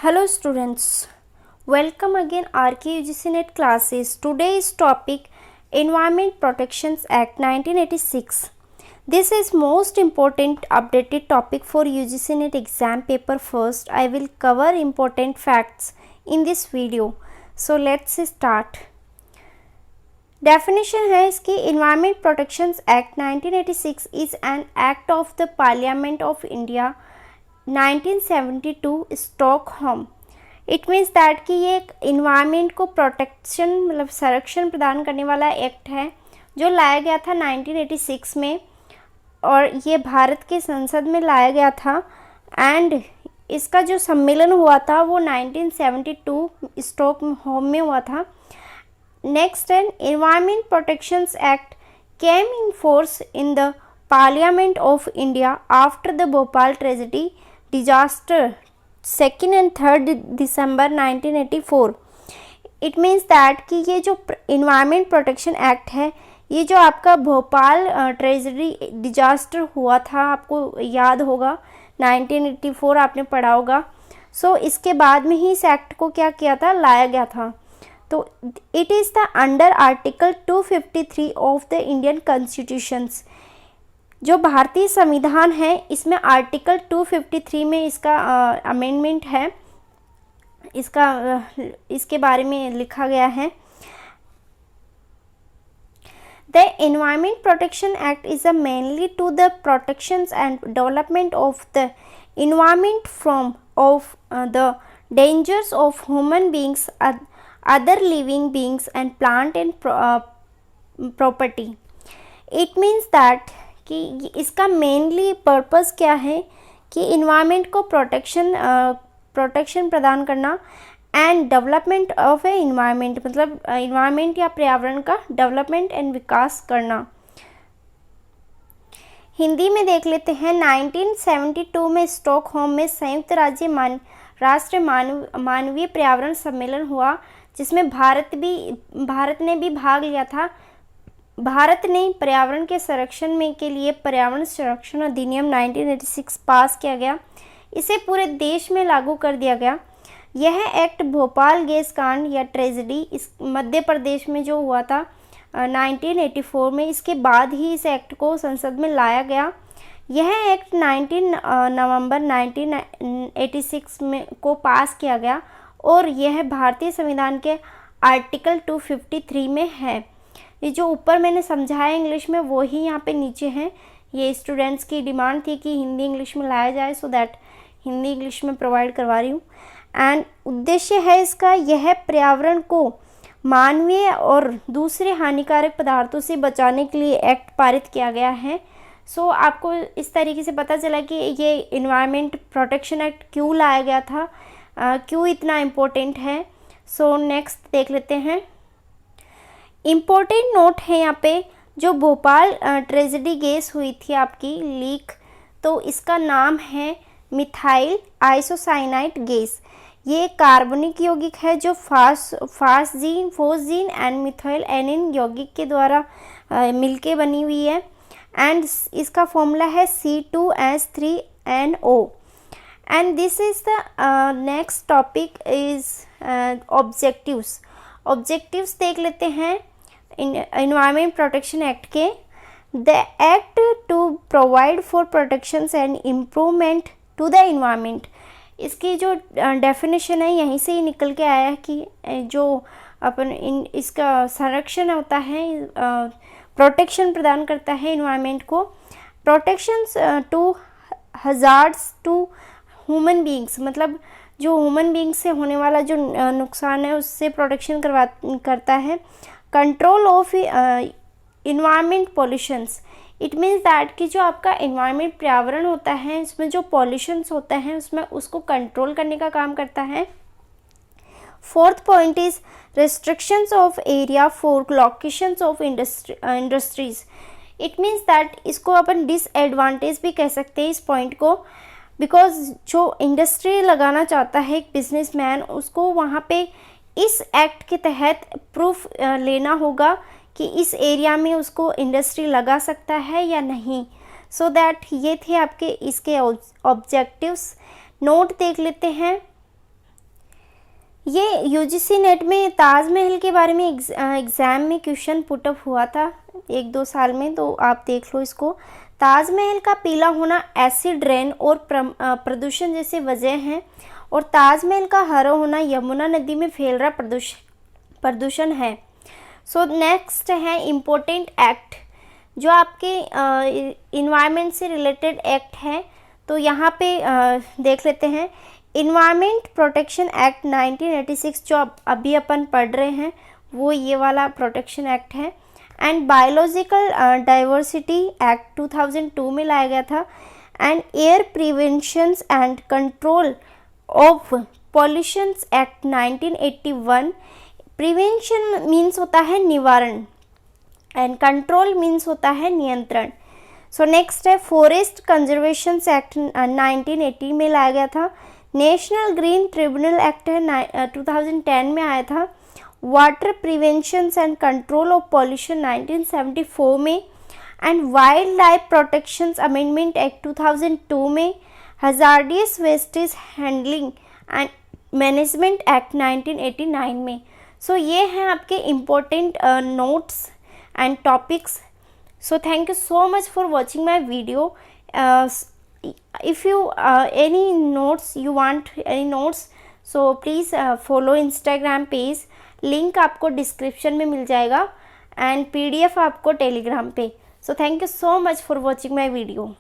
Hello students, welcome again RKUGC NET classes. Today's topic Environment Protections Act 1986. This is most important updated topic for UGC NET exam paper. First, I will cover important facts in this video. So let's start. Definition है इसकी Environment Protections Act 1986 is an act of the Parliament of India 1972 Stockholm. It means that कि ये एक environment को protection मतलब संरक्षण प्रदान करने वाला एक्ट है जो लाया गया था 1986 में और ये भारत के संसद में लाया गया था एंड इसका जो सम्मेलन हुआ था वो 1972 स्टॉकहोम में हुआ था. Next an environment protections act came in force in the parliament of India after the Bhopal tragedy disaster 2nd and 3rd December 1984. It means that कि ये जो इन्वायरमेंट प्रोटेक्शन एक्ट है ये जो आपका भोपाल ट्रेजेडी डिजास्टर हुआ था आपको याद होगा 1984 आपने पढ़ा होगा. सो इसके बाद में ही इस एक्ट को क्या किया था लाया गया था. तो it is the under article 253 of the Indian constitutions. जो भारतीय संविधान है इसमें आर्टिकल 253 में इसका अमेंडमेंट है, इसके बारे में लिखा गया है. The environment protection act is a mainly to the protections and development of the environment from of the dangers of human beings other living beings and plant and property. It means that कि इसका mainly purpose क्या है कि environment को protection प्रदान करना and development of A environment मतलब environment या पर्यावरण का डेवलपमेंट एंड विकास करना. हिंदी में देख लेते हैं. 1972 में स्टॉकहोम में संयुक्त राष्ट्र मानवीय पर्यावरण सम्मेलन हुआ जिसमें भारत ने भी भाग लिया था. भारत ने पर्यावरण के संरक्षण में के लिए पर्यावरण संरक्षण अधिनियम 1986 पास किया गया. इसे पूरे देश में लागू कर दिया गया. यह एक्ट भोपाल गैस कांड या ट्रेजेडी इस मध्य प्रदेश में जो हुआ था 1984 में, इसके बाद ही इस एक्ट को संसद में लाया गया. यह एक्ट 19 नवंबर 1986 में को पास किया गया और यह भारतीय संविधान के आर्टिकल 253 में है. ये जो ऊपर मैंने समझाया इंग्लिश में वो ही यहाँ पे नीचे हैं. ये स्टूडेंट्स की डिमांड थी कि हिंदी इंग्लिश में लाया जाए, सो दैट हिंदी इंग्लिश में प्रोवाइड करवा रही हूँ. एंड उद्देश्य है इसका यह पर्यावरण को मानवीय और दूसरे हानिकारक पदार्थों से बचाने के लिए एक्ट पारित किया गया है. सो आपको इस तरीके से पता चला कि ये इन्वायरमेंट प्रोटेक्शन एक्ट क्यों लाया गया था, क्यों इतना इम्पोर्टेंट है. सो नेक्स्ट देख लेते हैं. इम्पोर्टेंट नोट है यहाँ पे जो भोपाल ट्रेजेडी गैस हुई थी आपकी लीक, तो इसका नाम है मिथाइल आइसोसाइनाइड गैस. ये कार्बनिक यौगिक है जो फोस्जीन एंड मिथाइल एनिन यौगिक के द्वारा मिलके बनी हुई है. एंड इसका फॉर्मूला है C2H3NO. And this is the next topic is objectives. Objectives देख लेते हैं इन्वायरमेंट प्रोटेक्शन एक्ट के. The act to provide for protections and improvement to the environment. इसकी जो डेफिनेशन है यहीं से ही निकल के आया है कि जो इसका संरक्षण होता है प्रोटेक्शन प्रदान करता है इन्वायरमेंट को. Protections to hazards to human beings मतलब जो ह्यूमन बींग्स से होने वाला जो नुकसान है उससे प्रोटेक्शन करता है. Control of environment pollutions. It means that कि जो आपका इन्वायरमेंट पर्यावरण होता है इसमें जो पॉल्यूशंस होते हैं उसमें उसको कंट्रोल करने का काम करता है. Fourth point is restrictions of area for locations of industries. It means that इसको अपन डिसएडवांटेज भी कह सकते हैं इस पॉइंट को, बिकॉज जो इंडस्ट्री लगाना चाहता है एक बिजनेसमैन उसको वहाँ पे इस एक्ट के तहत प्रूफ लेना होगा कि इस एरिया में उसको इंडस्ट्री लगा सकता है या नहीं. सो दैट ये थे आपके इसके ऑब्जेक्टिव्स. नोट देख लेते हैं. ये यूजीसी नेट में ताजमहल के बारे में एग्ज़ाम में क्वेश्चन पुटअप हुआ था 1-2 साल में, तो आप देख लो इसको। ताजमहल का पीला होना एसिड रेन और प्रदूषण जैसे वजह हैं, और ताजमहल का हरा होना यमुना नदी में फैल रहा प्रदूषण है। सो नेक्स्ट है इम्पोर्टेंट एक्ट, जो आपके इन्वायरमेंट से रिलेटेड एक्ट है। तो यहाँ पे देख लेते हैं इन्वायरमेंट प्रोटेक्शन एक्ट 1986, जो अभी अपन पढ़ रहे हैं, वो ये वाला प्रोटेक्शन एक्ट है। एंड बायोलॉजिकल डाइवर्सिटी एक्ट 2002 में लाया गया था। And air prevention and control of pollution act 1981। Prevention means होता है निवारण, एंड कंट्रोल मीन्स होता है नियंत्रण। सो नेक्स्ट है फॉरेस्ट कंजर्वेशन एक्ट 1980 में लाया गया था। नेशनल ग्रीन ट्रिब्यूनल एक्ट है 2010 में आया था। Water prevention and control of pollution 1974 में। And wild life protection amendment act 2002 में। Hazardous wastage handling and management act 1989 में। सो ये हैं आपके important notes and topics. So thank you so much for watching my video. If you any notes you want, any notes, so please follow Instagram page, link आपको description में मिल जाएगा, and PDF आपको Telegram पे. So thank you so much for watching my video.